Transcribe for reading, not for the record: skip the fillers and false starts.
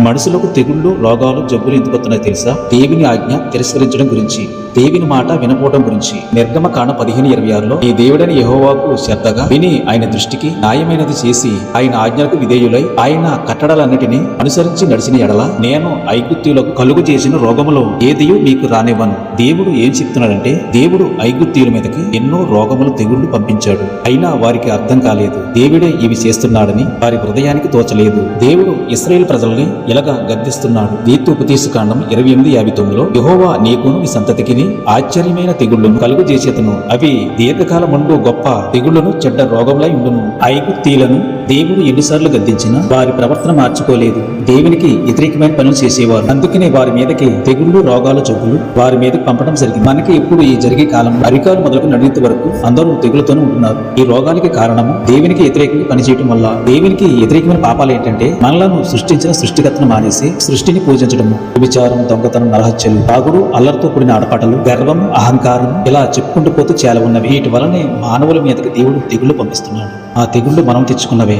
మనుషులకు తెగుళ్ళు, రోగాలు, జబ్బులు ఎందుకు వస్తున్నాయో తెలుసా? దేవుని ఆజ్ఞ తిరస్కరించడం గురించి, దేవుని మాట వినపోవడం గురించి. నిర్గమకాండం 15:26లో ఈ దేవుడైన యెహోవాకు శ్రద్ధగా విని ఆయన దృష్టికి న్యాయమైనది చేసి ఆయన ఆజ్ఞలకు విధేయులై ఆయన కట్టడలన్నిటినీ అనుసరించి నడిచిన ఎడల నేను ఐగుప్తీయులకు కలుగు చేసిన రోగములో ఏదియూ మీకు రానివ్వను. దేవుడు ఏం చెప్తున్నాడంటే, దేవుడు ఐగుప్తీయుల మీదకి ఎన్నో రోగములు, తెగుళ్లు పంపించాడు. అయినా వారికి అర్థం కాలేదు. దేవుడే ఇవి చేస్తున్నాడని వారి హృదయానికి తోచలేదు. దేవుడు ఇశ్రాయేలు ప్రజల్ని ఇలాగా గద్దిస్తున్నాడు. ద్వితీయోపదేశకాండం 28:59లో యెహోవా నీకును నీ సంతతికి ఆశ్చర్యమైన తెగుళ్లను కలుగు చేసేతను, అవి దీర్ఘకాలముండు గొప్ప తెగుళ్లను, చెడ్డ రోగములై ఉండును. ఐగుప్తీయులను దేవుడు ఎన్నిసార్లు గద్దించినా వారి ప్రవర్తన మార్చుకోలేదు. దేవునికి వ్యతిరేకమైన పనులు చేసేవారు. అందుకనే వారి మీదకి తెగుళ్లు, రోగాలు, జబ్బులు వారి మీదకి పంపడం జరిగింది. మనకి ఇప్పుడు ఈ జరిగే కాలం అరికాలు మొదలుకు నడినెత్తి వరకు అందరూ తెగులతోనే ఉంటున్నారు. ఈ రోగాలకి కారణము దేవునికి వ్యతిరేకంగా పనిచేయటం వల్ల. దేవునికి వ్యతిరేకమైన పాపాలు ఏంటంటే, మనలను సృష్టించిన సృష్టికర్తను మానేసి సృష్టిని పూజించడము, విచారం, దొంగతనం, నరహత్యలు, తాగుడు, అల్లరితో కూడిన ఆడపాటలు, గర్వం, అహంకారం, ఇలా చెప్పుకుంటూ పోతూ చాలా ఉన్నవి. వీటి వలనే మానవుల మీదకి దేవుడు తెగుళ్లు పంపిస్తున్నాడు. ఆ తెగుళ్లు మనం తెచ్చుకున్నవే.